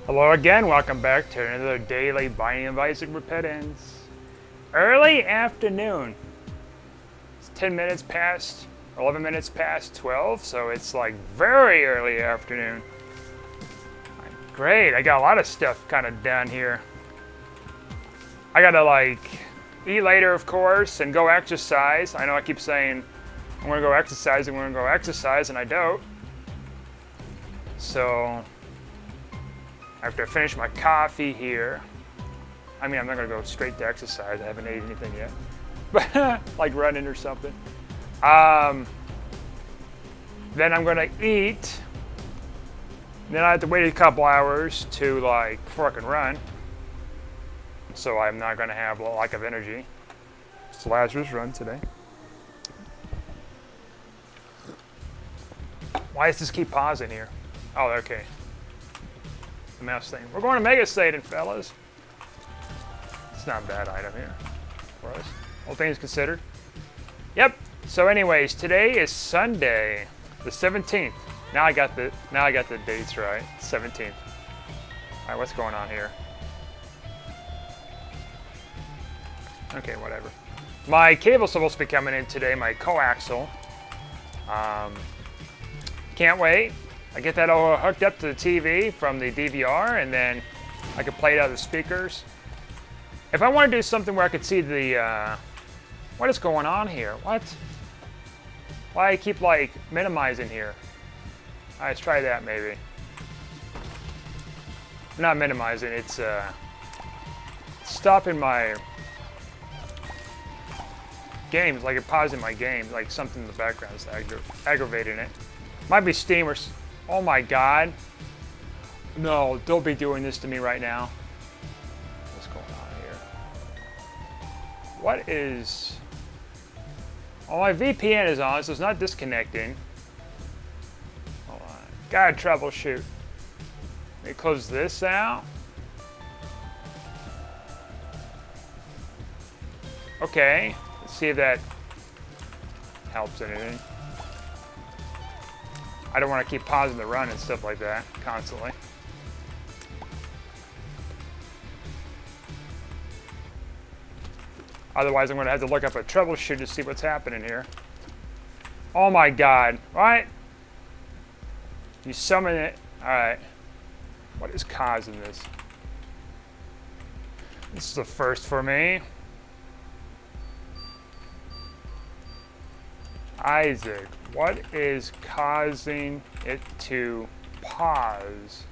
Hello again, welcome back to another daily Binding of Isaac Repentance. Early afternoon. It's 10 minutes past, 11 minutes past 12, so it's like very early afternoon. Great, I got a lot of stuff kind of done here. I gotta like eat later, of course, and go exercise. I know I keep saying I'm gonna go exercise, and I don't. So after I finish my coffee here, I mean, I'm not gonna go straight to exercise. I haven't ate anything yet, but like running or something. Then I'm gonna eat. Then I have to wait a couple hours to like before I can run. So I'm not gonna have a lack of energy. It's Lazarus run today. Why does this keep pausing here? Oh, okay. The mouse thing. We're going to Mega Satan, fellas. It's not a bad item here for us. All things considered. Yep. So, anyways, today is Sunday, the 17th. Now I got the dates right. 17th. All right, what's going on here? Okay, whatever. My cable's supposed to be coming in today. My coaxial. Can't wait. I get that all hooked up to the TV from the DVR, and then I can play it out of the speakers. If I want to do something where I could see the, what is going on here? What? Why I keep like minimizing here? All right, let's try that maybe. Not minimizing, it's stopping my games, like it pausing my game, like something in the background is aggravating it. Might be Steam or. Oh my God. No, don't be doing this to me right now. What's going on here? What is... Oh, my VPN is on, so it's not disconnecting. Hold on. Gotta troubleshoot. Let me close this out. Okay, let's see if that helps anything. I don't want to keep pausing the run and stuff like that constantly. Otherwise, I'm going to have to look up a troubleshoot to see what's happening here. Oh my God, right? You summon it. All right. What is causing this? This is a first for me. Isaac, what is causing it to pause?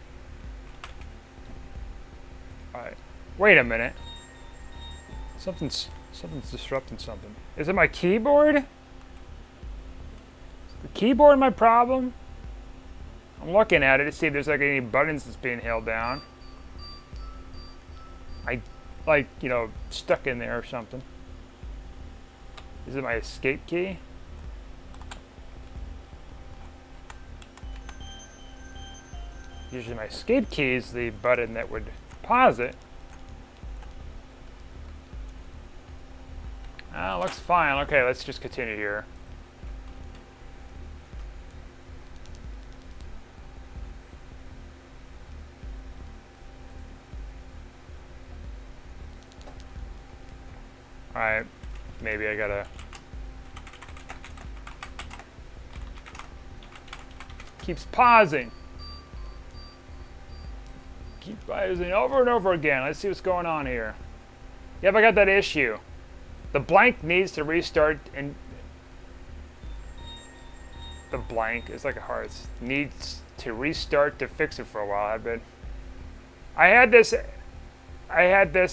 All right, wait a minute. Something's disrupting something. Is it my keyboard? Is the keyboard my problem? I'm looking at it to see if there's like any buttons that's being held down. Like, you know, stuck in there or something. Is it my escape key? Usually my escape key is the button that would pause it. Looks fine. Okay, let's just continue here. Alright, maybe I gotta... Keeps pausing. Keep pausing over and over again. Let's see what's going on here. Yep, I got that issue. The blank needs to restart, and the blank is like a heart. Needs to restart to fix it for a while. I had this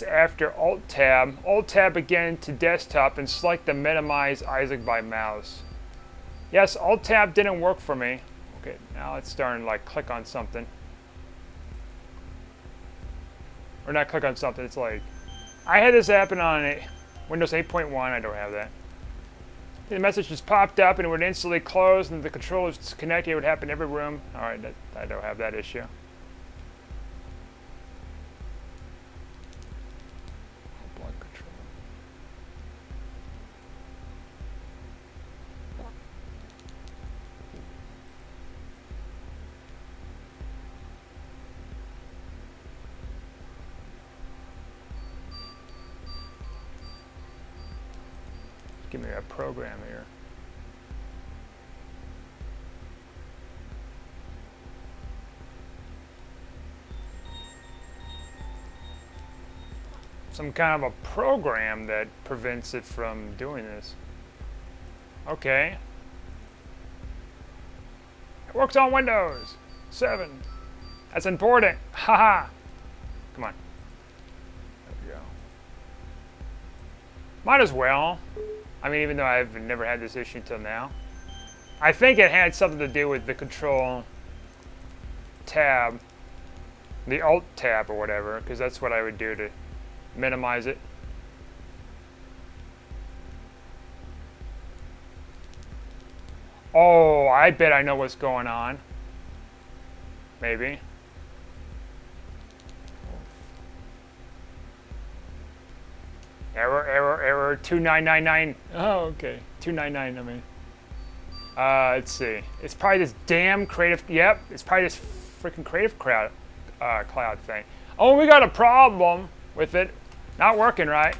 after Alt Tab again to desktop, and select the minimize Isaac by mouse. Yes, Alt Tab didn't work for me. Okay, now it's starting to like click on something. Or not click on something, it's like... I had this happen on Windows 8.1, I don't have that. The message just popped up and it would instantly close, and the controller is disconnected. It would happen in every room. Alright, I don't have that issue. Blood control. Give me a program here. Some kind of a program that prevents it from doing this. Okay. It works on Windows 7. That's important. Haha. Come on. There we go. Might as well. I mean, even though I've never had this issue until now. I think it had something to do with the control tab, the alt tab or whatever, because that's what I would do to minimize it. Oh, I bet I know what's going on. Maybe. Error, 2999. Oh, okay. 299, I mean. Let's see. It's probably this damn creative, yep, it's probably this freaking creative cloud thing. Oh, we got a problem with it. Not working right.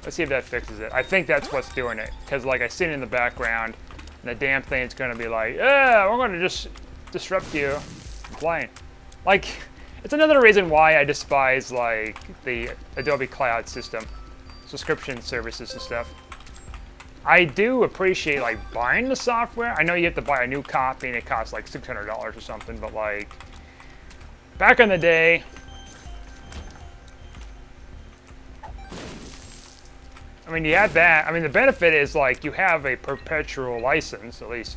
Let's see if that fixes it. I think that's what's doing it. Because, like, I see it in the background, and the damn thing is going to be like, yeah, we're going to just disrupt you from playing. Like, it's another reason why I despise, like, the Adobe Cloud system, subscription services and stuff. I do appreciate, like, buying the software. I know you have to buy a new copy, and it costs, like, $600 or something, but, like, back in the day, I mean, you have that. I mean, the benefit is, like, you have a perpetual license, at least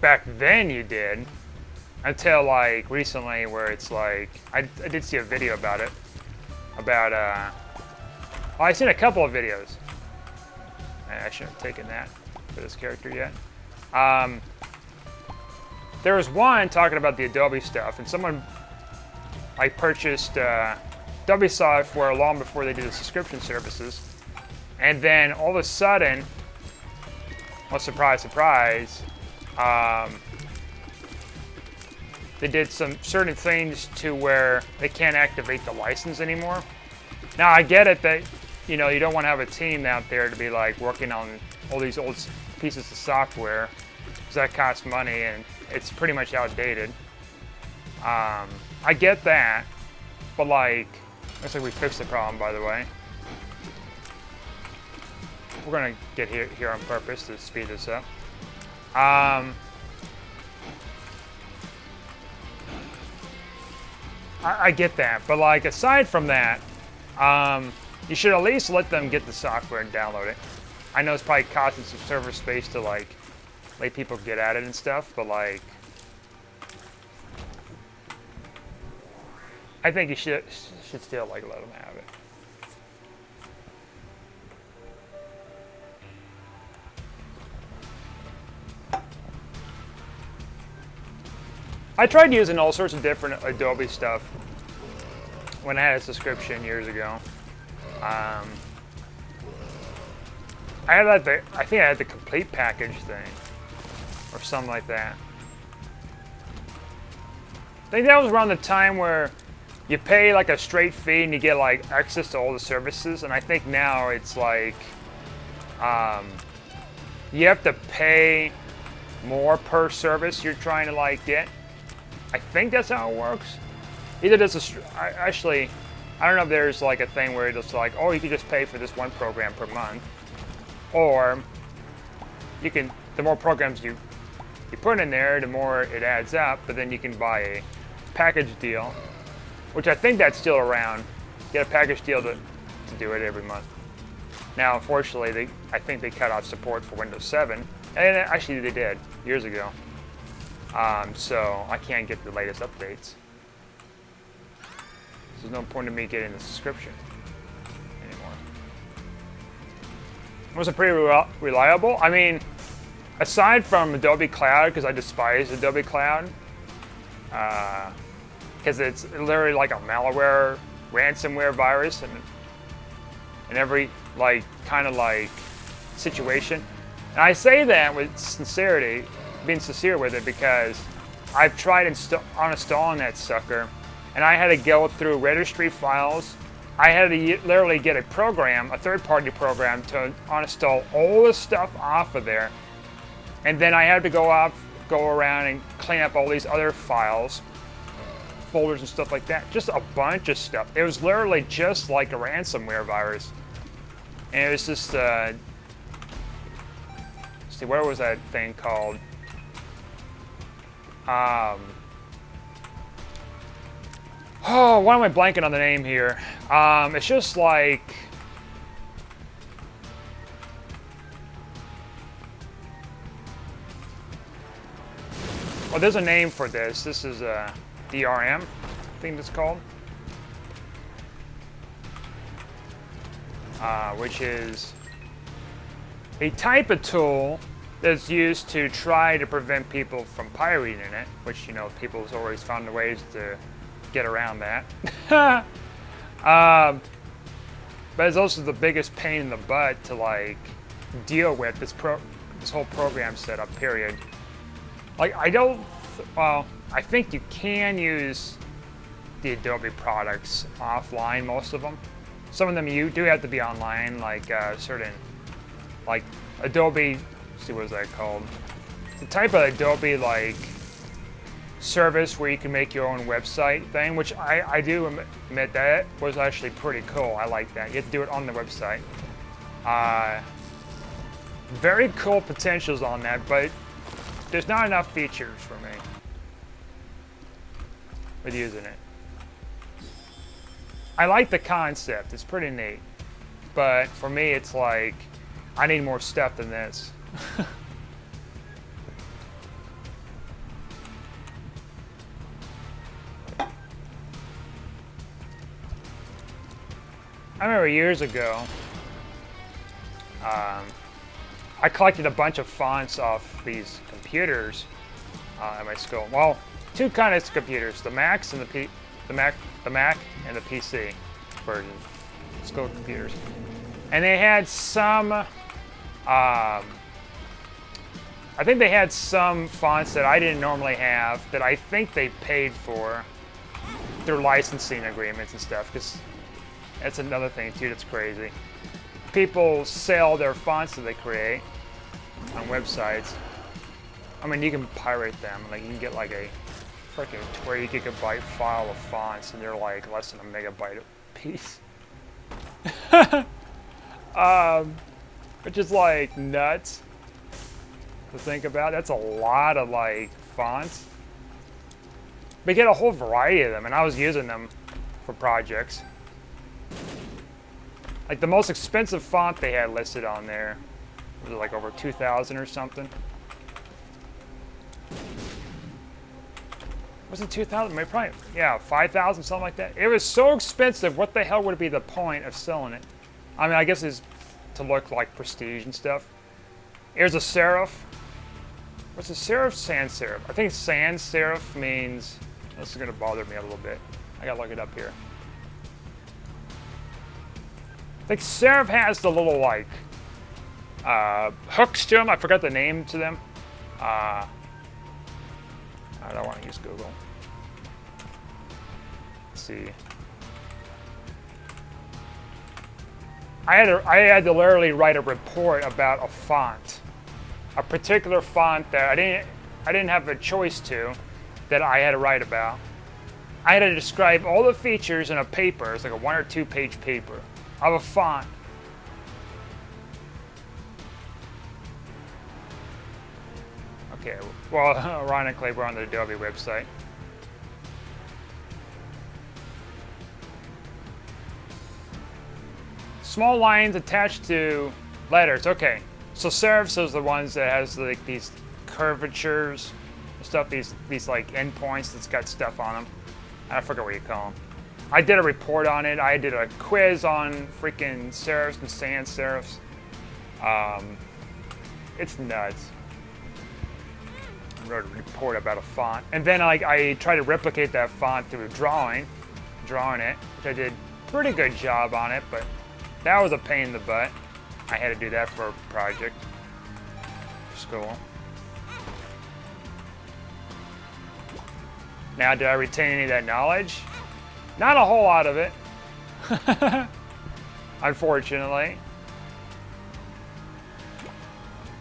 back then you did, until, like, recently where it's, like, I did see a video about it, about, well, I've seen a couple of videos. I shouldn't have taken that for this character yet. There was one talking about the Adobe stuff, and someone, like, purchased, Adobe software long before they did the subscription services, and then all of a sudden, well, surprise, surprise, they did some certain things to where they can't activate the license anymore. Now, I get it that, you know, you don't want to have a team out there to be like working on all these old pieces of software, because that costs money and it's pretty much outdated. I get that, but like, looks like we fixed the problem, by the way. We're gonna get here on purpose to speed this up. I get that, but like, aside from that, you should at least let them get the software and download it. I know it's probably costing some server space to like let people get at it and stuff, but like, I think you should still like let them have it. I tried using all sorts of different Adobe stuff when I had a subscription years ago. I had like I think I had the complete package thing, or something like that. I think that was around the time where you pay like a straight fee and you get like access to all the services. And I think now it's like you have to pay more per service you're trying to like get. I think that's how it works. Either does actually, I don't know if there's like a thing where it's like, oh, you can just pay for this one program per month, or you can, the more programs you put in there, the more it adds up. But then you can buy a package deal, which I think that's still around. Get a package deal to do it every month. Now, unfortunately, I think they cut off support for Windows 7, and actually they did years ago. So I can't get the latest updates. There's no point in me getting the subscription anymore. Was it pretty reliable? I mean, aside from Adobe Cloud, because I despise Adobe Cloud, because it's literally like a malware, ransomware virus, and every like kind of like situation. And I say that with sincerity, being sincere with it, because I've tried uninstalling that sucker, and I had to go through registry files. I had to literally get a program, a third-party program, to uninstall all the stuff off of there. And then I had to go around and clean up all these other files, folders and stuff like that. Just a bunch of stuff. It was literally just like a ransomware virus. And it was just, see, what was that thing called? Oh, why am I blanking on the name here? It's just like... Well, there's a name for this. This is a DRM, I think it's called. Which is a type of tool that's used to try to prevent people from pirating it, which, you know, people's always found ways to get around that. But it's also the biggest pain in the butt to, like, deal with this whole program setup, period. Like, well, I think you can use the Adobe products offline, most of them. Some of them you do have to be online, like certain, like Adobe, let's see, what is that called? The type of Adobe, like, service where you can make your own website thing, which I do admit that was actually pretty cool. I like that. You have to do it on the website. Very cool potentials on that, but there's not enough features for me with using it. I like the concept, it's pretty neat, but for me it's like, I need more stuff than this. I remember years ago, I collected a bunch of fonts off these computers at my school. Well, two kinds of computers: the Macs and the Mac and the PC version, school computers. And they had some, I think they had some fonts that I didn't normally have that I think they paid for through licensing agreements and stuff, because that's another thing too that's crazy. People sell their fonts that they create on websites. I mean, you can pirate them. Like, you can get like a freaking 20 gigabyte file of fonts, and they're like less than a megabyte a piece. Which is like nuts to think about. That's a lot of like fonts. But you get a whole variety of them, and I was using them for projects. Like, the most expensive font they had listed on there was like over 2,000 or something. Was it 2,000? Maybe probably, yeah, 5,000, something like that. It was so expensive. What the hell would be the point of selling it? I mean, I guess it's to look like prestige and stuff. Here's a serif. What's a serif? Sans serif. I think sans serif means, this is gonna bother me a little bit. I gotta look it up here. I think serif has the little, like, hooks to them. I forgot the name to them. I don't want to use Google. Let's see. I had to literally write a report about a font, a particular font that I didn't have a choice to, that I had to write about. I had to describe all the features in a paper. It's like a 1 or 2 page paper of a font. Okay, well, ironically, we're on the Adobe website. Small lines attached to letters. Okay, so serifs is the ones that has like these curvatures, stuff. These like endpoints that's got stuff on them. I forget what you call them. I did a report on it. I did a quiz on freaking serifs and sans serifs. It's nuts. I wrote a report about a font, and then I tried to replicate that font through drawing it, which I did a pretty good job on it, but that was a pain in the butt. I had to do that for a project for school. Now, did I retain any of that knowledge? Not a whole lot of it. Unfortunately.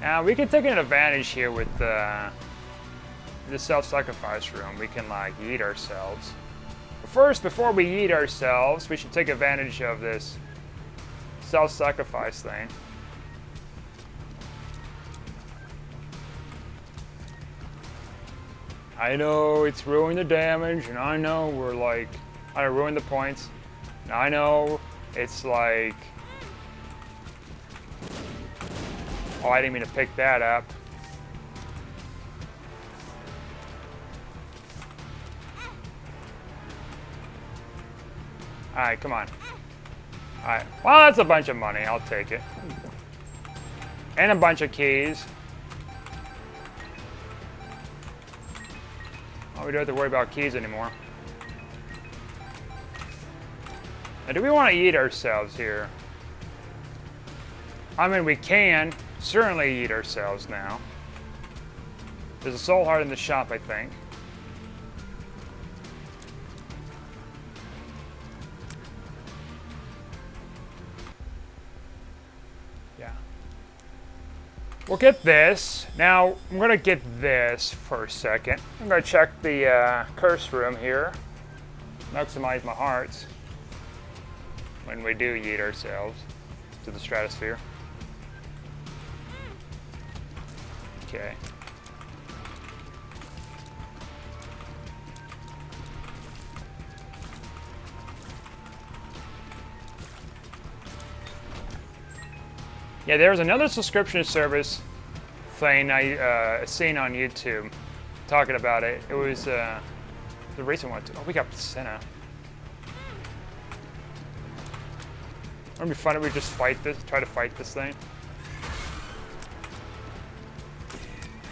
Now we can take an advantage here with the self-sacrifice room. We can like eat ourselves. But first, before we eat ourselves, we should take advantage of this self-sacrifice thing. I know it's ruined the damage, and I know we're like, I ruined the points. And I know it's like, oh, I didn't mean to pick that up. Alright, come on. Alright, well, that's a bunch of money. I'll take it. And a bunch of keys. Oh, we don't have to worry about keys anymore. Now, do we want to eat ourselves here? I mean, we can certainly eat ourselves now. There's a soul heart in the shop, I think. Yeah. We'll get this. Now, I'm going to get this for a second. I'm going to check the curse room here. Maximize my hearts when we do yeet ourselves to the stratosphere. Okay. Yeah, there was another subscription service thing I seen on YouTube talking about it. It was the recent one too. Oh, we got Senna. Wouldn't it be fun if we just try to fight this thing?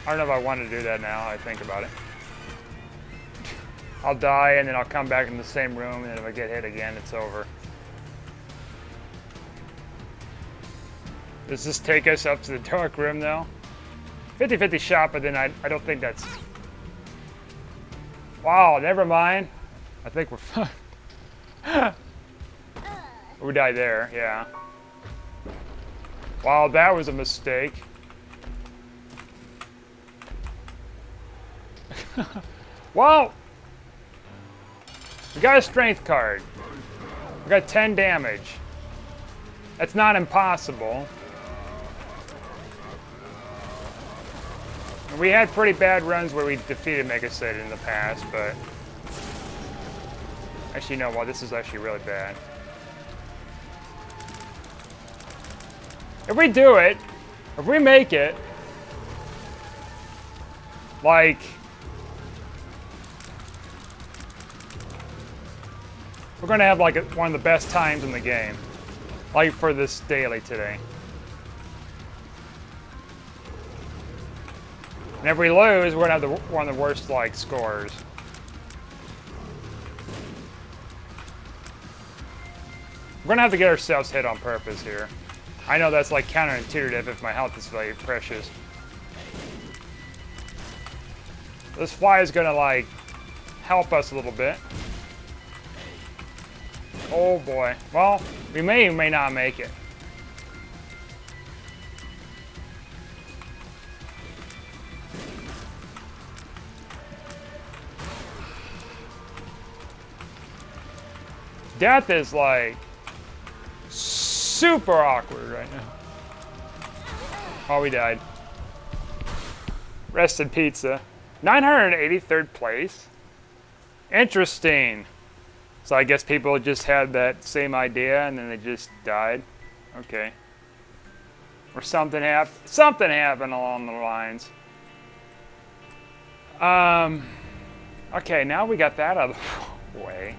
I don't know if I want to do that now. I think about it. I'll die and then I'll come back in the same room, and if I get hit again, it's over. Does this take us up to the dark room though? 50-50 shot, but then I don't think that's... Wow, never mind. I think we're fine. We died there, yeah. Wow, that was a mistake. Wow! We got a strength card. We got 10 damage. That's not impossible. We had pretty bad runs where we defeated Mega Satan in the past, but... Actually, no, well, this is actually really bad. If we do it, if we make it, like... We're gonna have like one of the best times in the game. Like for this daily today. And if we lose, we're gonna have one of the worst like scores. We're gonna have to get ourselves hit on purpose here. I know that's like counterintuitive if my health is very precious. This fly is gonna like help us a little bit. Oh boy. Well, we may or may not make it. Death is like super awkward right now. Oh, we died. Rest in pizza. 983rd place. Interesting. So I guess people just had that same idea and then they just died. Okay. Or something happened. Something happened along the lines. Okay, now we got that out of the way.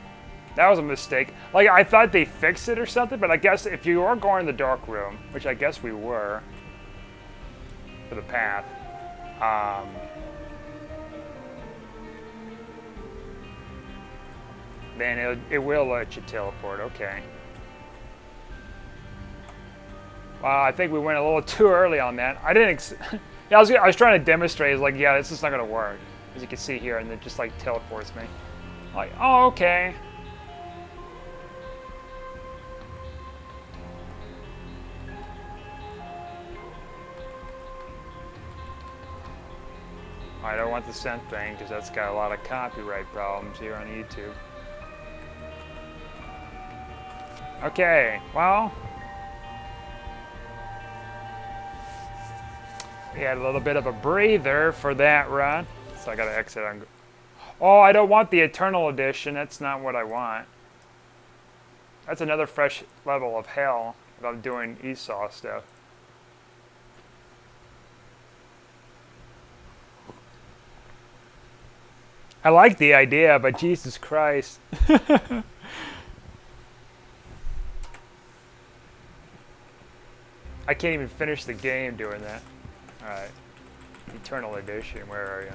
That was a mistake. Like, I thought they fixed it or something, but I guess if you are going in the dark room, which I guess we were, for the path, then it will let you teleport. Okay. Wow, I think we went a little too early on that. I didn't. Yeah, I was trying to demonstrate. It's like, yeah, this is not gonna work, as you can see here, and it just like teleports me. Like, oh, okay. I don't want the scent thing because that's got a lot of copyright problems here on YouTube. Okay, well, we had a little bit of a breather for that run, so I gotta exit on. Oh, I don't want the Eternal Edition. That's not what I want. That's another fresh level of hell if I'm doing Esau stuff. I like the idea, but Jesus Christ. I can't even finish the game doing that. Alright. Eternal Edition, where are you?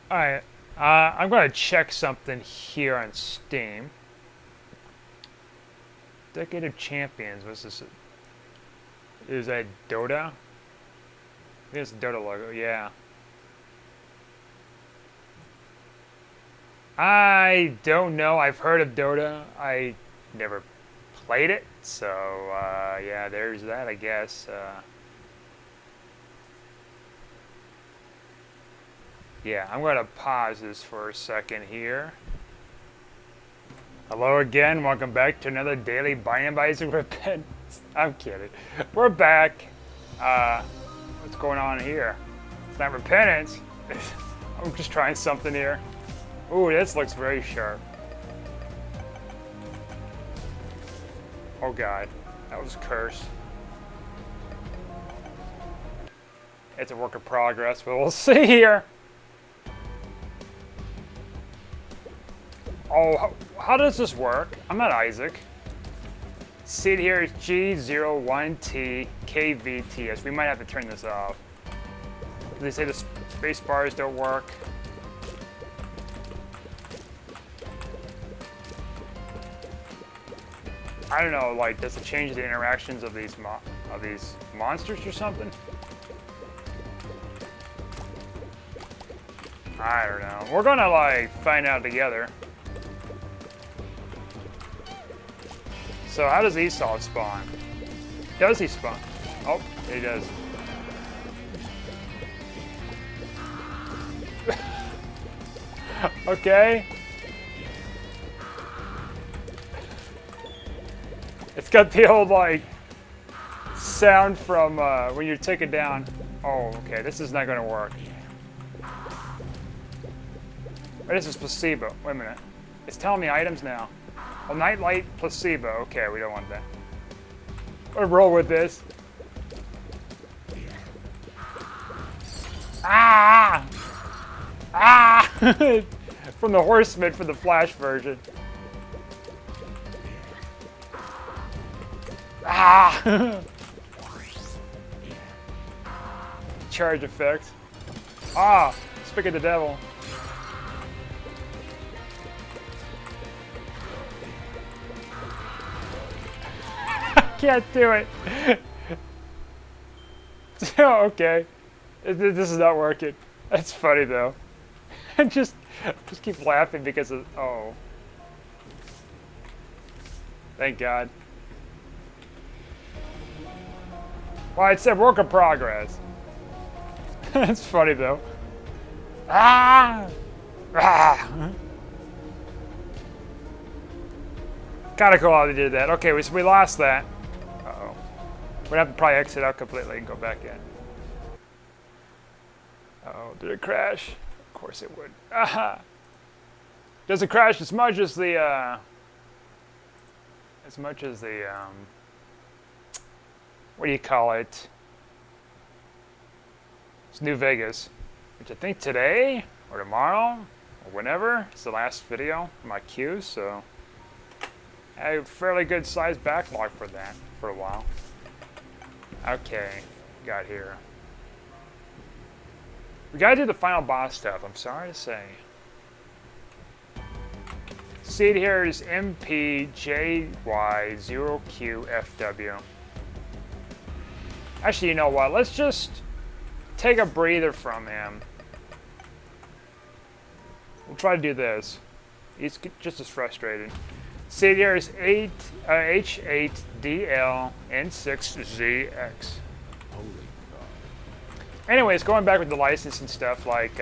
Alright, I'm going to check something here on Steam. Decade of Champions, what's this? Is that Dota? I think it's the Dota logo, yeah. I don't know, I've heard of Dota. I never played it, so yeah, there's that, I guess. Yeah, I'm going to pause this for a second here. Hello again, welcome back to another daily Binding by Isaac Repentance. I'm kidding. We're back. What's going on here? It's not repentance. I'm just trying something here. Ooh, this looks very sharp. Oh god, that was cursed. It's a work in progress, but we'll see here. Oh, how does this work? I'm not Isaac. Seed here is G01TKVTS. We might have to turn this off. They say the space bars don't work. I don't know, like, does it change the interactions of these monsters or something? I don't know. We're gonna, like, find out together. So how does Esau spawn? Does he spawn? Oh, he does. Okay. It's got the old, like, sound from when you're taken down. Oh, okay, this is not gonna work. Wait, this is placebo. Wait a minute. It's telling me items now. Oh, nightlight placebo. Okay, we don't want that. We'll roll with this. Ah! Ah! From the Horseman for the Flash version. Ah! Charge effect. Ah! Speak of the devil. Can't do it. Oh, okay. This is not working. That's funny though. I just keep laughing because of, oh. Thank God. Well, it said work in progress. That's funny though. Ah! Ah! Kinda cool how they did that. Okay, so we lost that. Uh-oh. We'd have to probably exit out completely and go back in. Uh-oh, did it crash? Of course it would. Aha! Does it crash as much as the, what do you call it? It's New Vegas, which I think today, or tomorrow, or whenever, is the last video in my queue, so I have a fairly good sized backlog for that for a while. Okay, got here. We gotta do the final boss stuff, I'm sorry to say. Seed here is MPJY0QFW. Actually, you know what? Let's just take a breather from him We'll try to do this. He's just as frustrated. See, there's H8DLN6ZX. Holy God. Anyways, going back with the license and stuff, like,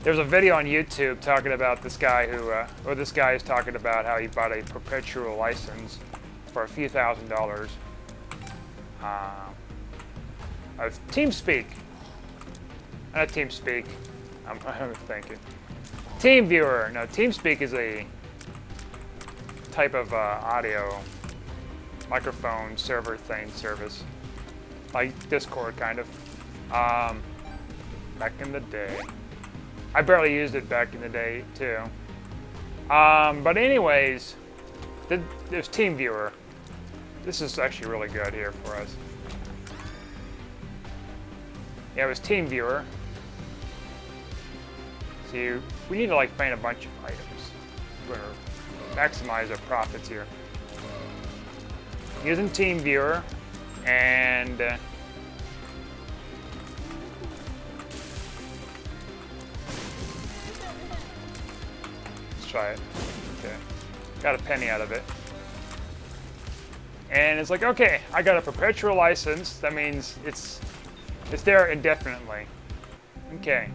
there's a video on YouTube talking about this guy who, or this guy is talking about how he bought a perpetual license for a few $1,000s of TeamSpeak. Not TeamSpeak. I'm thinking. TeamViewer. No, TeamSpeak is a type of audio microphone server service, like Discord kind of. Back in the day, I barely used it back in the day too. But anyways, there's TeamViewer. This is actually really good here for us. Yeah, it was TeamViewer. See, we need to like find a bunch of items. We're gonna maximize our profits here. Using TeamViewer, and let's try it. Okay, got a penny out of it. And it's like, okay, I got a perpetual license. That means it's there indefinitely. Okay,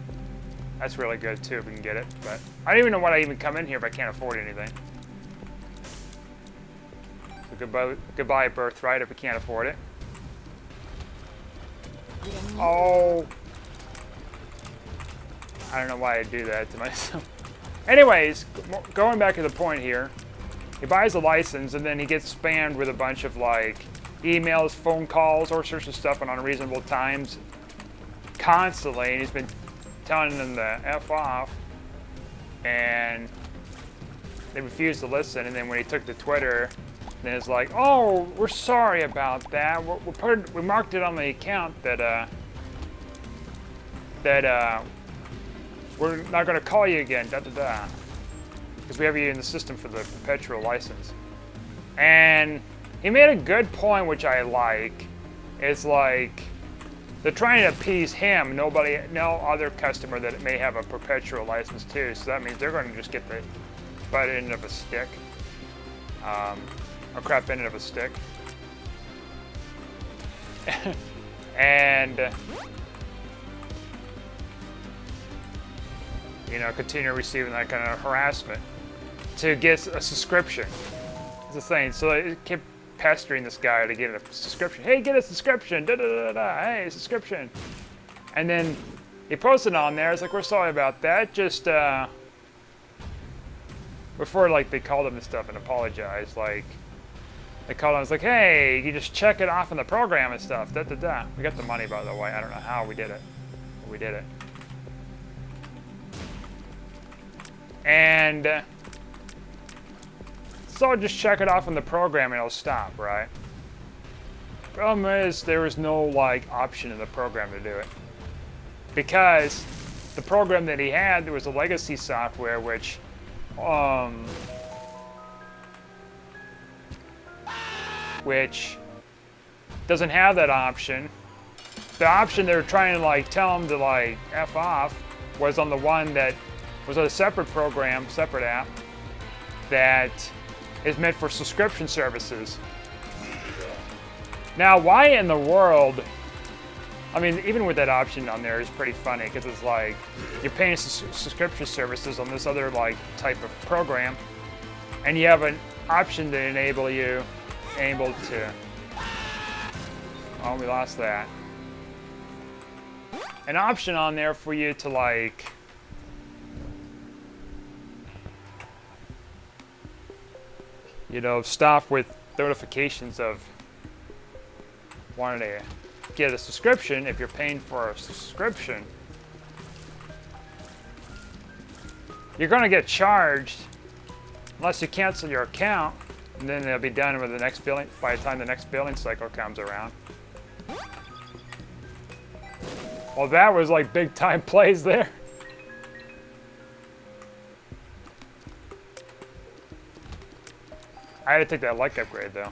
that's really good too if we can get it. But I don't even know why I even come in here if I can't afford anything. So goodbye birthright if we can't afford it. Oh, I don't know why I do that to myself. Anyways, going back to the point here. He buys a license and then he gets spammed with a bunch of like emails, phone calls, all sorts of stuff on unreasonable times constantly, and he's been telling them to F off, and they refused to listen. And then when he took to Twitter, then it's like, oh, we're sorry about that. We marked it on the account that we're not going to call you again. Da da da. Because we have you in the system for the perpetual license. And he made a good point, which I like. It's like they're trying to appease him. No other customer that may have a perpetual license too. So that means they're going to just get the butt end of a stick, a crap end of a stick, and you know, continue receiving that kind of harassment to get a subscription. It's the thing. So it kept pestering this guy to get a subscription. Hey, get a subscription. Da da da da. Hey, subscription. And then he posted on there. It's like, we're sorry about that. Just before like they called him and stuff and apologized. Like they called him. It's like, hey, you just check it off in the program and stuff. Da da da. We got the money, by the way. I don't know how we did it, but we did it. And so just check it off in the program and it'll stop, right? Problem is, there was no like option in the program to do it, because the program that he had, there was a legacy software which doesn't have that option. The option they were trying to like tell him to like F off was on the one that was a separate program, separate app that is meant for subscription services. Now, why in the world? I mean, even with that option on there is pretty funny, because it's like you're paying subscription services on this other like type of program, and you have an option to enable you able to. Oh, we lost that. An option on there for you to like. You know, stop with notifications of wanting to get a subscription if you're paying for a subscription. You're going to get charged unless you cancel your account, and then they'll be done with the next billing by the time the next billing cycle comes around. Well, that was like big time plays there. I had to take that luck upgrade though.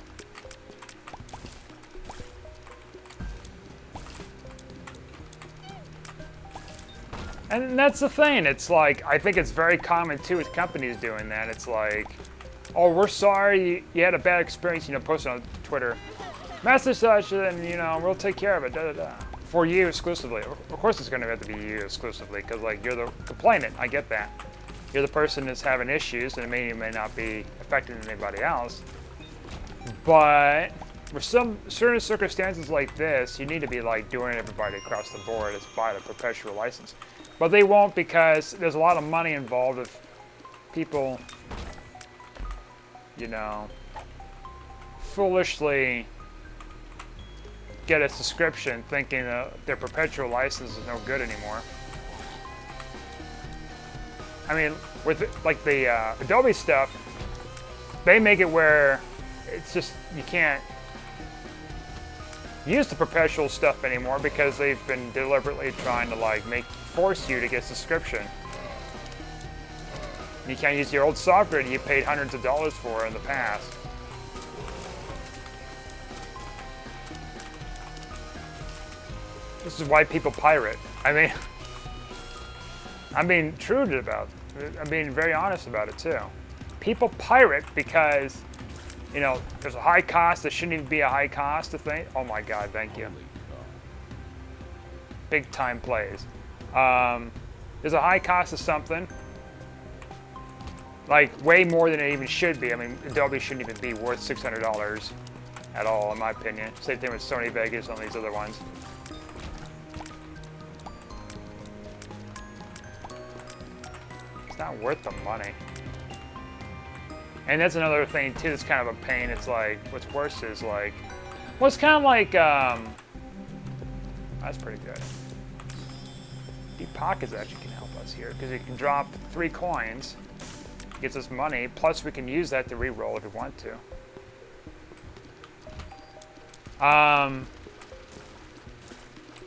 And that's the thing. It's like, I think it's very common too with companies doing that. It's like, oh, we're sorry you had a bad experience, post it on Twitter. Message us and, we'll take care of it, da da da. For you exclusively. Of course it's going to have to be you exclusively because, like, you're the complainant. I get that. You're the person that's having issues and it may or may not be affecting anybody else. But for some certain circumstances like this, you need to be, like, doing everybody across the board as by the perpetual license. But they won't because there's a lot of money involved if people, foolishly get a subscription thinking their perpetual license is no good anymore. I mean, with like the Adobe stuff, they make it where it's just you can't use the perpetual stuff anymore because they've been deliberately trying to like force you to get a subscription. And you can't use your old software that you paid hundreds of dollars for in the past. This is why people pirate. I mean, I'm being true about it. I'm being very honest about it too. People pirate because, there's a high cost that shouldn't even be a high cost to think. Oh my God, thank you. Big time plays. There's a high cost of something, like way more than it even should be. I mean, Adobe shouldn't even be worth $600 at all, in my opinion. Same thing with Sony Vegas and these other ones. It's not worth the money. And that's another thing too that's kind of a pain. It's like, what's worse is like, well, it's kind of like, that's pretty good. Deep Pockets actually can help us here because it can drop 3 coins, gets us money, plus we can use that to re-roll if we want to.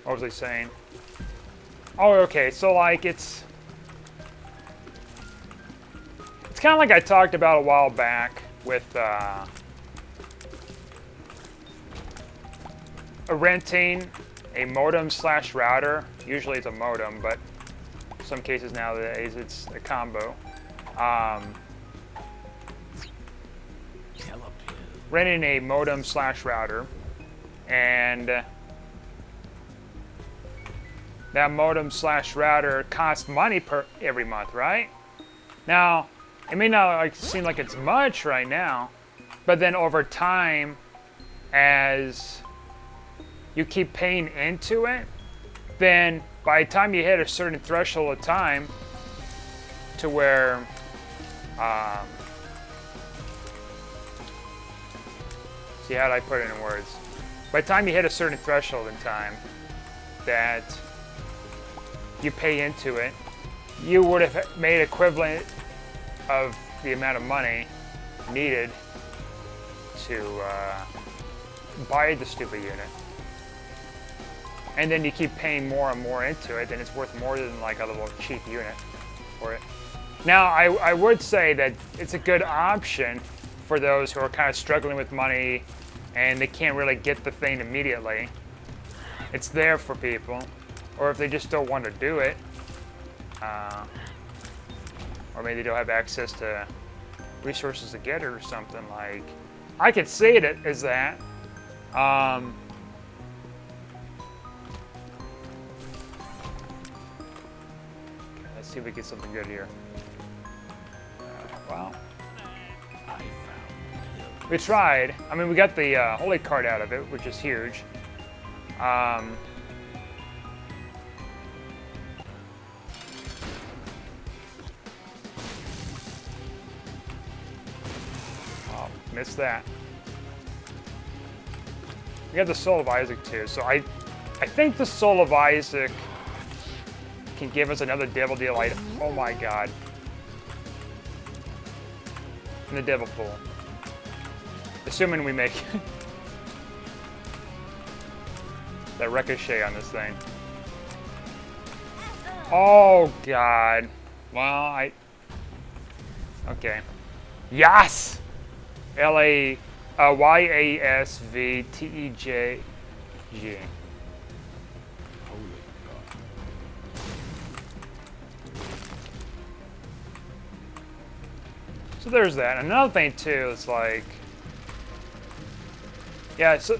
What was I saying? Oh, okay, so like it's kind of like I talked about a while back with renting a modem/router. Usually it's a modem, but in some cases nowadays it's a combo. Renting a modem/router, and that modem/router costs money every month, right? Now, it may not seem like it's much right now, but then over time, as you keep paying into it, then by the time you hit a certain threshold of time to where see, how do I put it in words? By the time you hit a certain threshold in time that you pay into it, you would have made equivalent of the amount of money needed to buy the stupid unit. And then you keep paying more and more into it, then it's worth more than like a little cheap unit for it. Now, I would say that it's a good option for those who are kind of struggling with money and they can't really get the thing immediately. It's there for people, or if they just don't want to do it, or maybe they don't have access to resources to get it or something. Like, I could see it as that. Okay, let's see if we get something good here. Wow. We tried. I mean, we got the holy card out of it, which is huge. Oh, missed that. We got the Soul of Isaac too, so I think the Soul of Isaac can give us another Devil Deal item. Oh my God. In the Devil Pool. Assuming we make that ricochet on this thing. Oh God. Well, okay. Yes! YASVTEJG. So there's that. Another thing too is like, yeah. So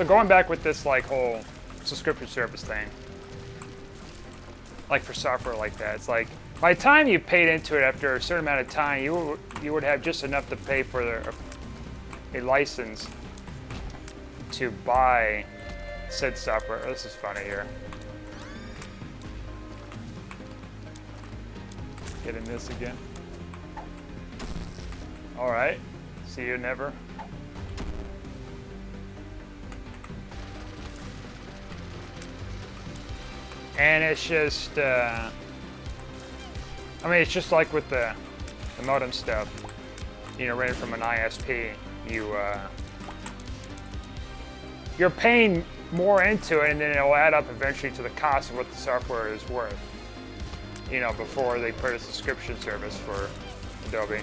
going back with this like whole subscription service thing, like for software like that, it's like by the time you paid into it after a certain amount of time, you would have just enough to pay for a license to buy said software. Oh, this is funny here. Getting this again. All right. See you never. And it's just, I mean, it's just like with the modem stuff. You know, rented from an ISP, you're paying more into it, and then it'll add up eventually to the cost of what the software is worth. You know, before they put a subscription service for Adobe.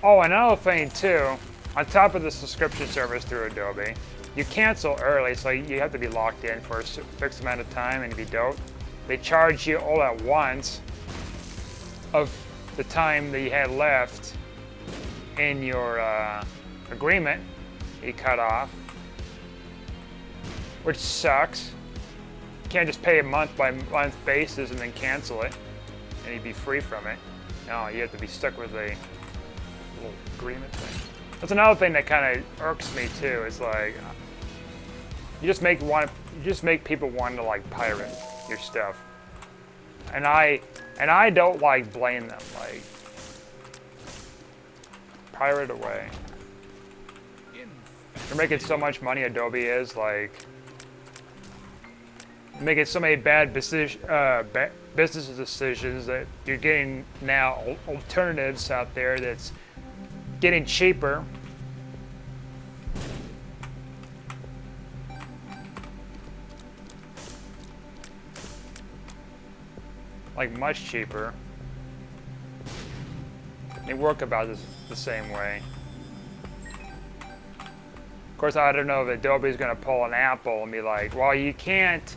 Oh, another thing too, on top of the subscription service through Adobe, you cancel early, so you have to be locked in for a fixed amount of time, and if you don't, they charge you all at once of the time that you had left in your agreement you cut off, which sucks. You can't just pay a month by month basis and then cancel it and you'd be free from it. No, you have to be stuck with a little agreement thing. That's another thing that kind of irks me too. It's like you just make people want to like pirate your stuff, and I don't like blame them. Like, pirate away. They're making so much money. Adobe is like making so many bad business decisions that you're getting now alternatives out there that's getting cheaper. Like much cheaper. They work about the same way. Of course, I don't know if Adobe's going to pull an Apple and be like, well, you can't,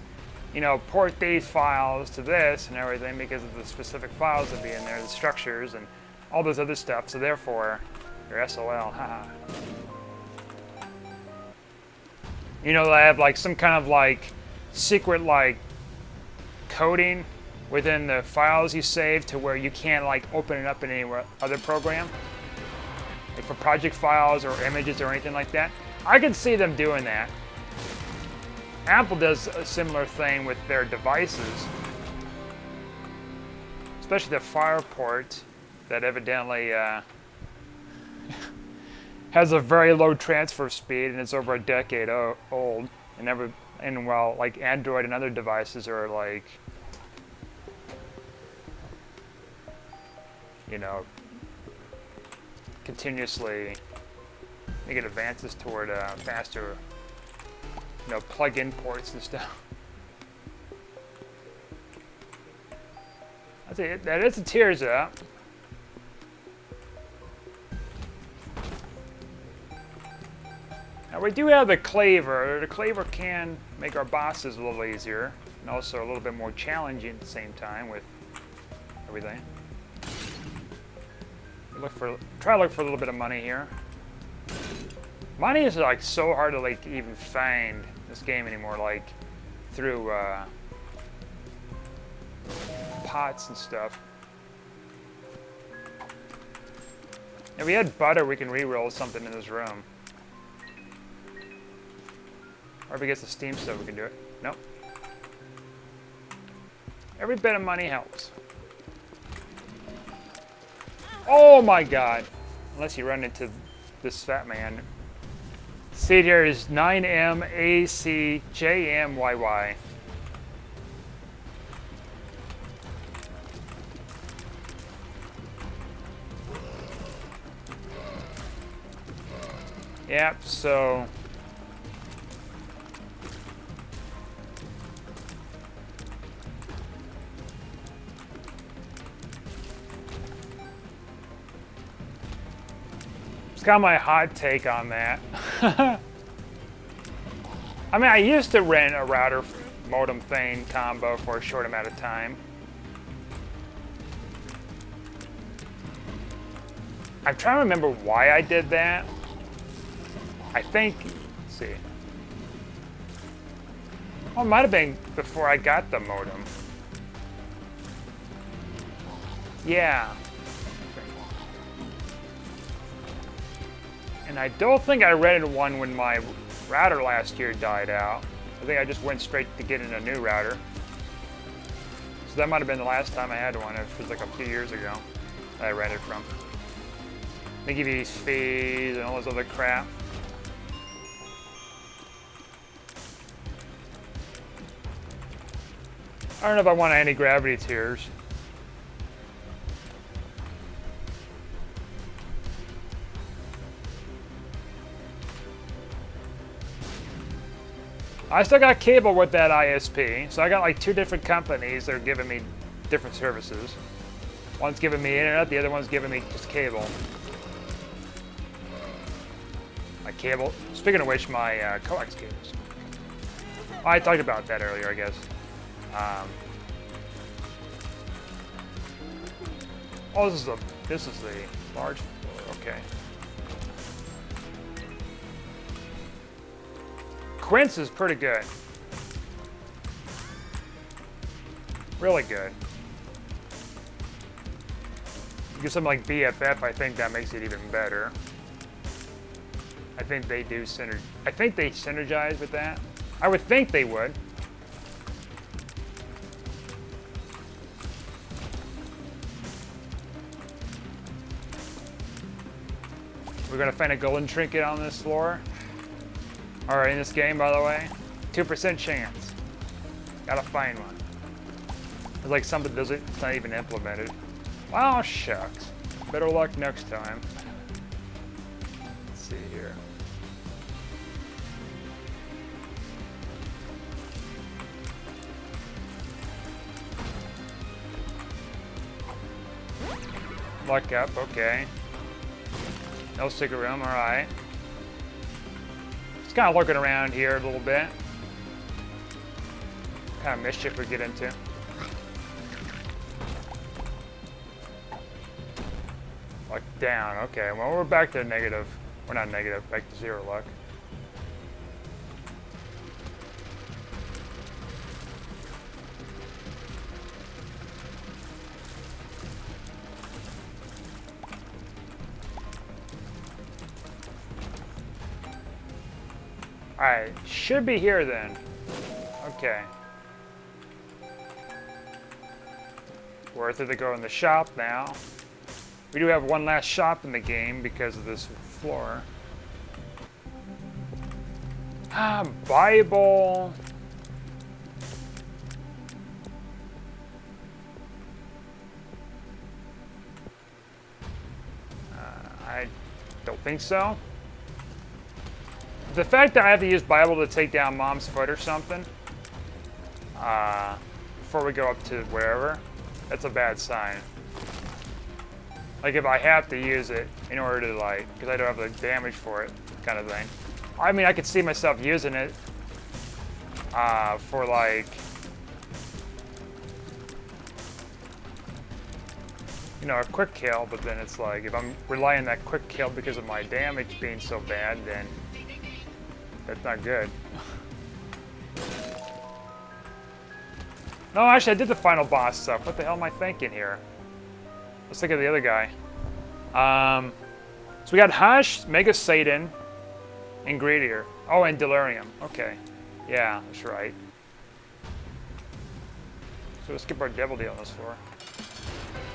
you know, port these files to this and everything because of the specific files that be in there, the structures and all this other stuff. So therefore, you're SOL. Haha. You know, they have like some kind of like secret like coding within the files you save to where you can't like open it up in any other program, like for project files or images or anything like that. I can see them doing that. Apple does a similar thing with their devices, especially the Fireport that evidently has a very low transfer speed and it's over a decade old, and while like Android and other devices are like, you know, continuously making advances toward faster, you know, plug-in ports and stuff. That's it. That is a tears up. Now we do have the claver. The claver can make our bosses a little easier and also a little bit more challenging at the same time with everything. Try to look for a little bit of money here. Money is like so hard to like even find this game anymore, like through pots and stuff. If we had butter, we can re-roll something in this room. Or if we get the steam stuff, we can do it. Nope. Every bit of money helps. Oh my god. Unless you run into this fat man. See, here is 9MACJMYY. Yep, so it's got my hot take on that. I mean, I used to rent a router modem thing combo for a short amount of time. I'm trying to remember why I did that. I think, let's see. Oh, it might have been before I got the modem. Yeah. And I don't think I rented one when my router last year died out. I think I just went straight to getting a new router. So that might have been the last time I had one. It was like a few years ago that I rented from. They give you these fees and all this other crap. I don't know if I want anti-gravity tiers. I still got cable with that ISP, so I got like 2 different companies that are giving me different services. One's giving me internet, the other one's giving me just cable. My cable, speaking of which, my coax cables. I talked about that earlier, I guess. Oh, this is the large floor, okay. Quince is pretty good. Really good. You get something like BFF, I think that makes it even better. I think they do synergize with that. I would think they would. We're gonna find a golden trinket on this floor. Or in this game, by the way. 2% chance. Gotta find one. It's like something it's not even implemented. Oh, shucks. Better luck next time. Let's see here. Luck up, okay. No secret room, alright. Just kind of looking around here a little bit. What kind of mischief we get into. Luck down, okay. Well, we're back to negative. We're not negative, back to 0 luck. Alright, should be here then. Okay. Worth it to go in the shop now. We do have one last shop in the game because of this floor. Bible. I don't think so. The fact that I have to use Bible to take down Mom's foot or something before we go up to wherever, that's a bad sign. Like if I have to use it in order to like, because I don't have the damage for it kind of thing. I mean, I could see myself using it for like, you know, a quick kill, but then it's like, if I'm relying on that quick kill because of my damage being so bad, then that's not good. No, actually, I did the final boss stuff. What the hell am I thinking here? Let's think of the other guy. So we got Hush, Mega Satan, and Greedier. Oh, and Delirium. Okay. Yeah, that's right. So let's skip our Devil Deal on this floor.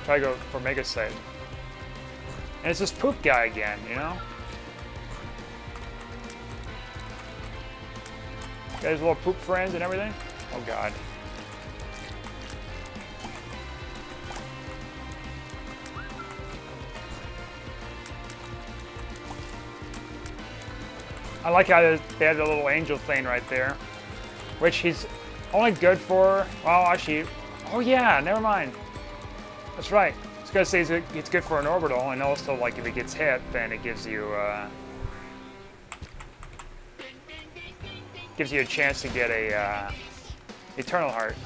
Try to go for Mega Satan. And it's this poop guy again, you know? Got his little poop friends and everything? Oh god. I like how they had a little angel thing right there. Which he's only good for, well actually, oh yeah, never mind. That's right. I was gonna say it's good for an orbital, and also like if it gets hit, then it gives you gives you a chance to get a Eternal Heart.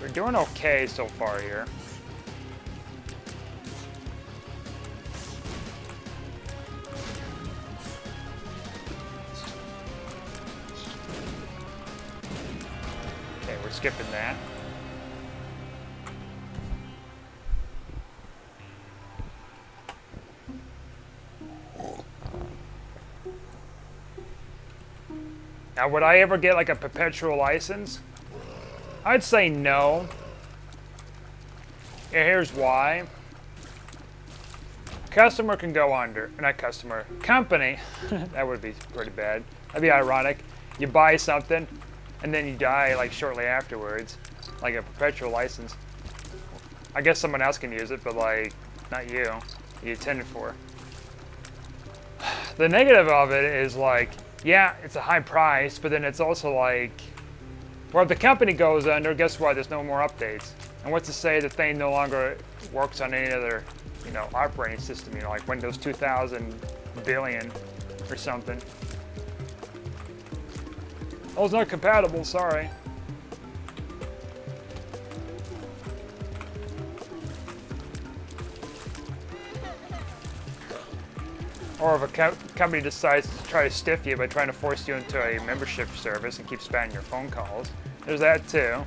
We're doing okay so far here. Okay, we're skipping that. Now, would I ever get like a perpetual license? I'd say no. Yeah, here's why. Customer can go under. Not customer. Company. That would be pretty bad. That'd be ironic. You buy something, and then you die like shortly afterwards. Like a perpetual license. I guess someone else can use it, but like, not you. You intended for. The negative of it is like, yeah, it's a high price, but then it's also like, well, if the company goes under, guess what? There's no more updates. And what's to say the thing no longer works on any other, you know, operating system, you know, like Windows 2000 billion or something. Oh, it's not compatible, sorry. Or if a company decides to try to stiff you by trying to force you into a membership service and keep spamming your phone calls. There's that too.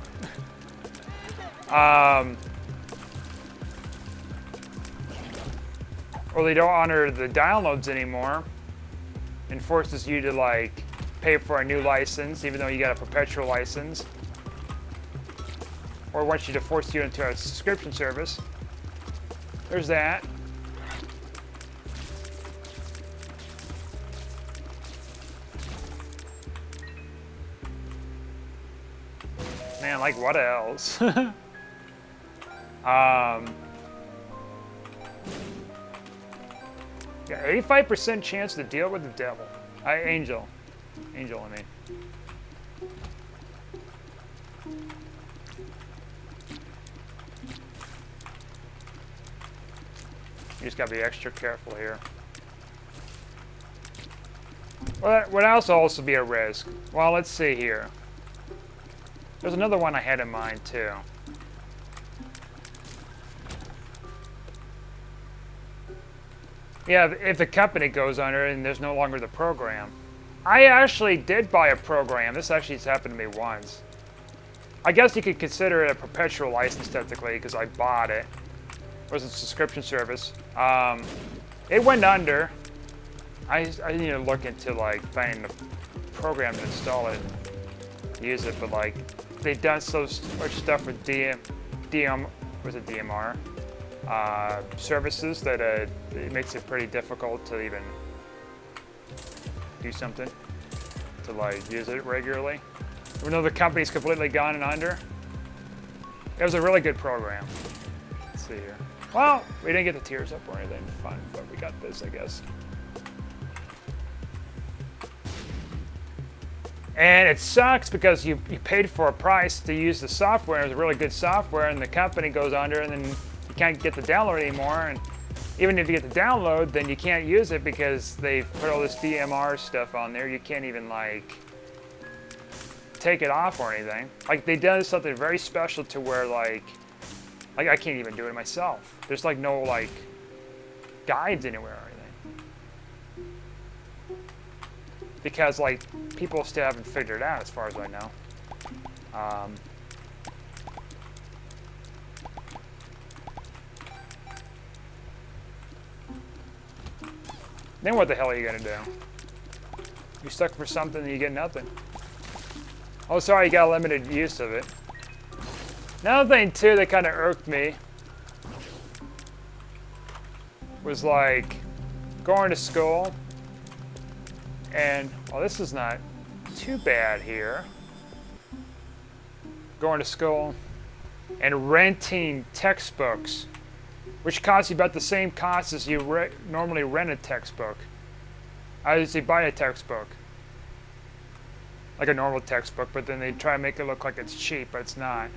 Or they don't honor the downloads anymore and forces you to like pay for a new license even though you got a perpetual license. Or wants you to force you into a subscription service. There's that. Man, like what else? Yeah, 85% chance to deal with the devil. Angel. Angel, I mean. You just gotta be extra careful here. Well, that would also be a risk. Well, let's see here. There's another one I had in mind, too. Yeah, if the company goes under and there's no longer the program. I actually did buy a program. This actually has happened to me once. I guess you could consider it a perpetual license, technically, because I bought it. It was a subscription service. It went under. I need to look into, like, finding the program to install it and use it, but, like, they've done so much stuff with DMR services that it makes it pretty difficult to even do something to like use it regularly. Even though the company's completely gone and under, it was a really good program. Let's see here. Well, we didn't get the tiers up or anything fun, but we got this, I guess. And it sucks because you paid for a price to use the software. It was really good software, and the company goes under, and then you can't get the download anymore. And even if you get the download, then you can't use it because they've put all this DMR stuff on there. You can't even like take it off or anything. Like they done something very special to where like I can't even do it myself. There's like no like guides anywhere or anything. Because like people still haven't figured it out as far as I know. Then what the hell are you gonna do? You stuck for something and you get nothing. Oh, sorry, you got a limited use of it. Another thing too that kind of irked me was like going to school. And, well, this is not too bad here. Going to school and renting textbooks, which costs you about the same cost as you normally rent a textbook. I usually buy a textbook, like a normal textbook, but then they try to make it look like it's cheap, but it's not.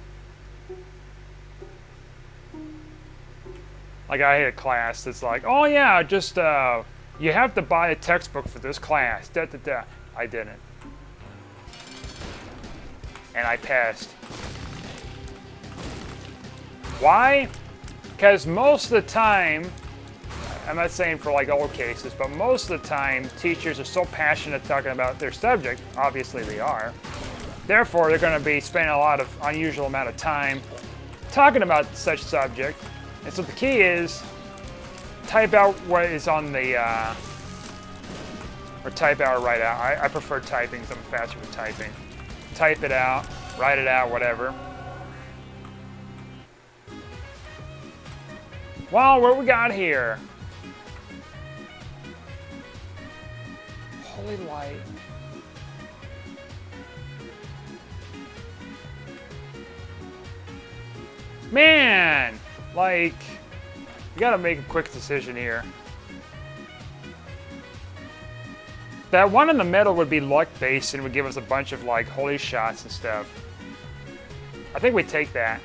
Like I had a class that's like, oh yeah, just you have to buy a textbook for this class. Da, da, da. I didn't. And I passed. Why? Because most of the time, I'm not saying for like all cases, but most of the time, teachers are so passionate talking about their subject, obviously they are. Therefore, they're going to be spending a lot of unusual amount of time talking about such subject. And so the key is type out what is on the, or type out or write out. I prefer typing because I'm faster with typing. Type it out, write it out, whatever. Well, what we got here? Holy light. Man, like, you gotta make a quick decision here. That one in the middle would be luck-based and would give us a bunch of, like, holy shots and stuff. I think we take that.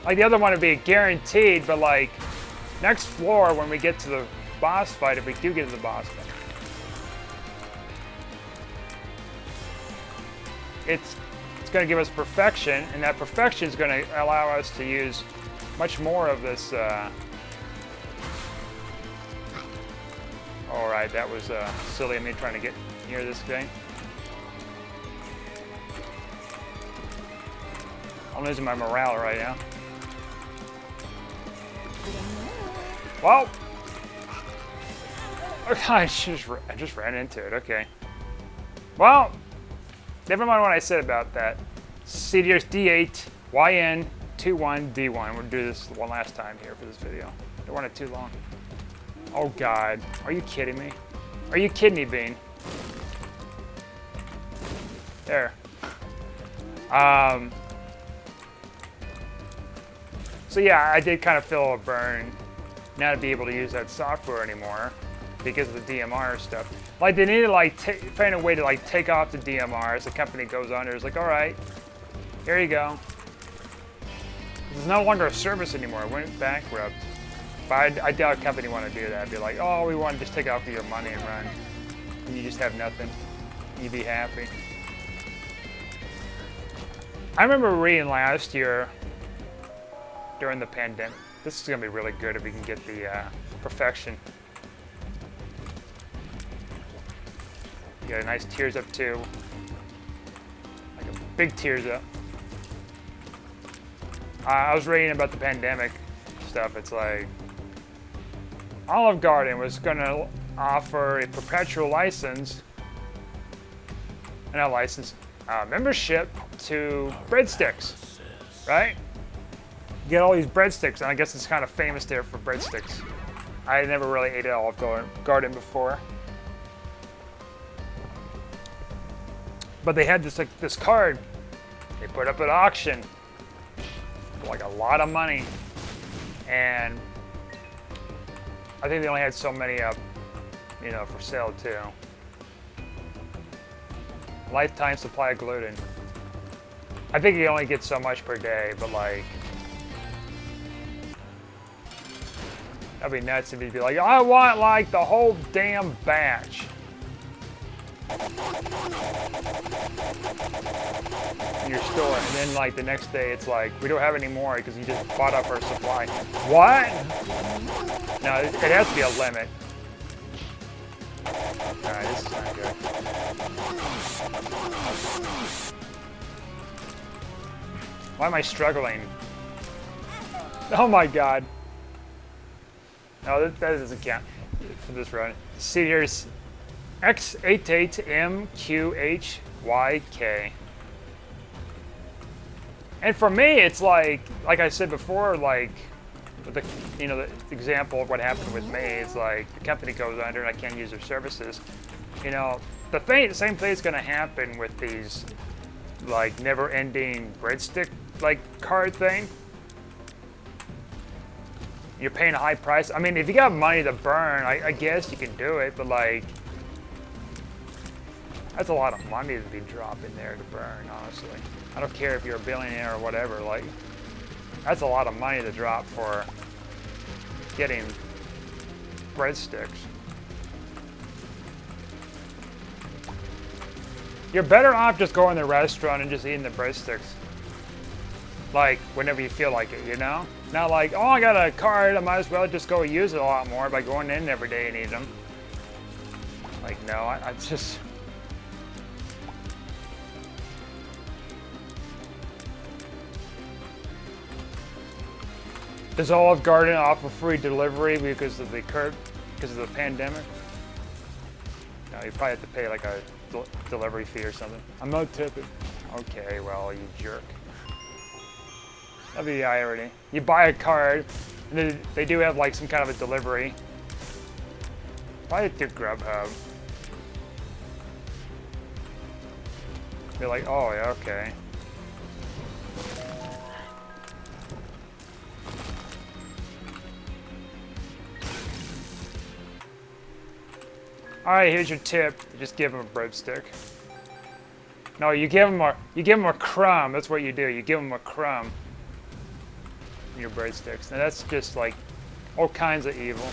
Like, the other one would be guaranteed, but, like, next floor, when we get to the boss fight, if we do get to the boss fight, it's going to give us perfection, and that perfection is going to allow us to use much more of this. All right, that was silly of me trying to get near this thing. I'm losing my morale right now. Well, I just ran into it. Okay. Well, never mind what I said about that. CDR's D8, YN, 21, D1. We'll do this one last time here for this video. Don't want it too long. Oh God, are you kidding me? Are you kidding me, Bean? There. So yeah, I did kind of feel a burn not to be able to use that software anymore because of the DMR stuff. Like they need to like find a way to like take off the DMR as the company goes under. It's like, all right, here you go. It's no longer a service anymore. It went bankrupt. But I doubt a company want to do that. Be like, oh, we want to just take off your money and run, and you just have nothing. You'd be happy. I remember reading last year during the pandemic. This is gonna be really good if we can get the perfection. You got a nice tears up too, like a big tears up. I was reading about the pandemic stuff. It's like Olive Garden was gonna offer a perpetual license, not license, membership to breadsticks, right? You get all these breadsticks, and I guess it's kind of famous there for breadsticks. I never really ate at Olive Garden before. But they had this like this card they put up at auction for like a lot of money, and I think they only had so many up, you know, for sale too. Lifetime supply of gluten. I think you only get so much per day, but like that'd be nuts if you'd be like, I want like the whole damn batch. In your store, and then like the next day it's like, we don't have any more because you just bought up our supply. What? No, it has to be a limit. Alright, this is not good. Why am I struggling? Oh my God. No, that doesn't count for this run. See, here's X88MQHYK. And for me, it's like I said before, like, the, you know, the example of what happened with me is like the company goes under and I can't use their services. You know, the same thing is going to happen with these, like, never-ending breadstick, like, card thing. You're paying a high price. I mean, if you got money to burn, I guess you can do it, but like, That's a lot of money to be dropping there to burn, honestly. I don't care if you're a billionaire or whatever, like, that's a lot of money to drop for getting breadsticks. You're better off just going to the restaurant and just eating the breadsticks. Like, whenever you feel like it, you know? Not like, oh, I got a card, I might as well just go use it a lot more by going in every day and eating them. Like, no, I just... Does Olive Garden offer free delivery because of the pandemic? No, you probably have to pay like a delivery fee or something. I'm not tipping. Okay, well, you jerk. That'd be the irony. You buy a card, and they do have like some kind of a delivery. Probably through Grubhub. They're like, oh, yeah, okay. All right, here's your tip. You just give them a breadstick. No, you give them a crumb. That's what you do. You give them a crumb. Your breadsticks. And that's just like all kinds of evil.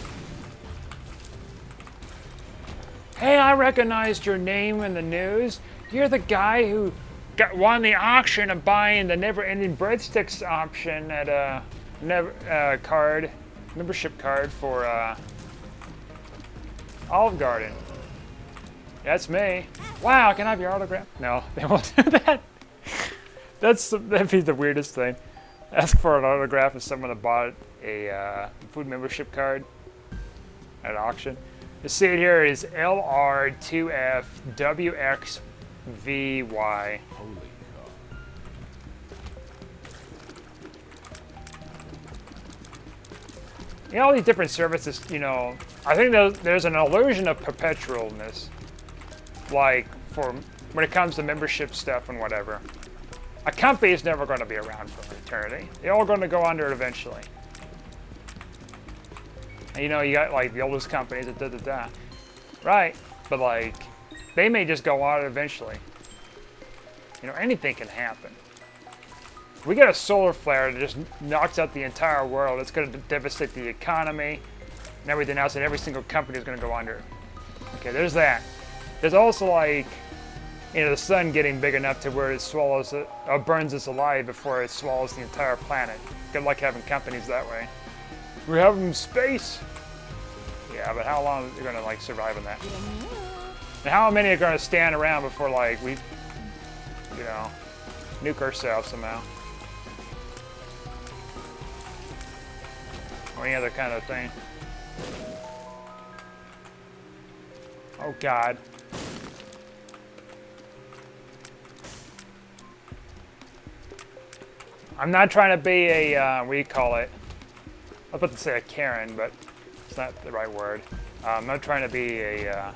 Hey, I recognized your name in the news. You're the guy who won the auction of buying the never-ending breadsticks option at a membership card for Olive Garden. That's me. Wow, can I have your autograph? No, they won't do that. That'd be the weirdest thing. Ask for an autograph of someone that bought a food membership card at an auction. The seed here is LR2FWXVY. Holy cow. You know, all these different services, you know, I think there's an illusion of perpetualness. Like, for when it comes to membership stuff and whatever. A company is never going to be around for eternity. They're all going to go under eventually. And you know, you got like the oldest companies that da-da-da. Right, but like, they may just go on eventually. You know, anything can happen. If we get a solar flare that just knocks out the entire world, it's going to devastate the economy and everything else, and every single company is going to go under. Okay, there's that. There's also like, you know, the sun getting big enough to where it swallows it, or burns us alive before it swallows the entire planet. Good luck having companies that way. We have them in space. Yeah, but how long are they going to like survive on that? And how many are going to stand around before like we, you know, nuke ourselves somehow? Or any other kind of thing. Oh God. I'm not trying to be a, what do you call it? I was about to say a Karen, but it's not the right word. I'm not trying to be a, I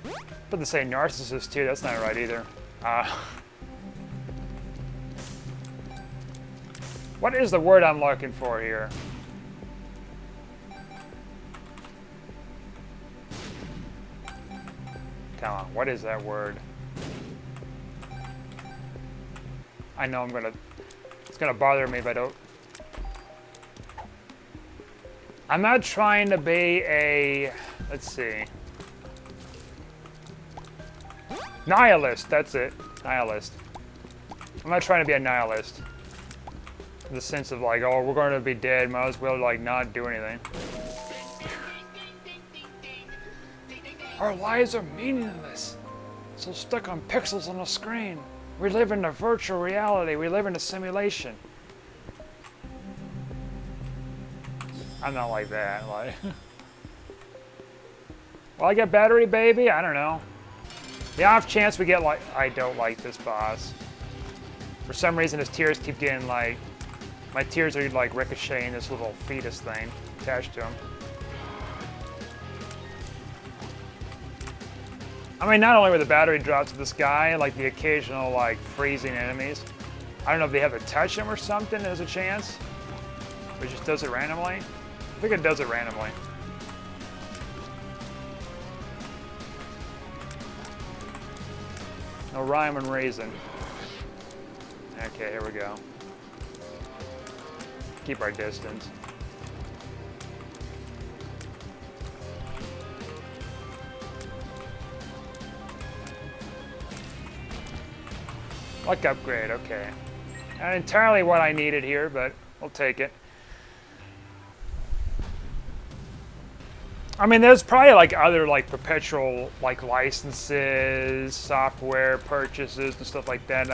was about to say narcissist too, that's not right either. What is the word I'm looking for here? Come on, what is that word? I know it's gonna bother me if I don't. I'm not trying to be a, let's see. Nihilist, that's it, nihilist. I'm not trying to be a nihilist. In the sense of like, oh, we're gonna be dead, might as well like not do anything. Our lives are meaningless. So stuck on pixels on a screen. We live in a virtual reality. We live in a simulation. I'm not like that. Like, will I get battery, baby? I don't know. The off chance we get like, I don't like this boss. For some reason, his tears keep getting like, my tears are like ricocheting this little fetus thing attached to him. I mean, not only were the battery drops to this guy, like the occasional like freezing enemies. I don't know if they have to touch him or something, there's a chance. Or it just does it randomly. I think it does it randomly. No rhyme and reason. Okay, here we go. Keep our distance. Luck upgrade, okay. Not entirely what I needed here, but we'll take it. I mean, there's probably like other like perpetual like licenses, software purchases and stuff like that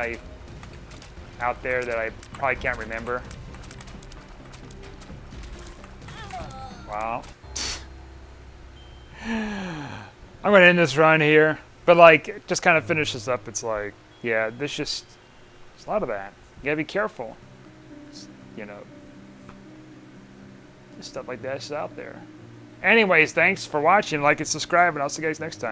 out there that I probably can't remember. Wow. I'm gonna end this run here, but like just kind of finish this up. It's like, yeah, there's a lot of that. You gotta be careful. You know, stuff like that's out there. Anyways, thanks for watching. Like and subscribe, and I'll see you guys next time.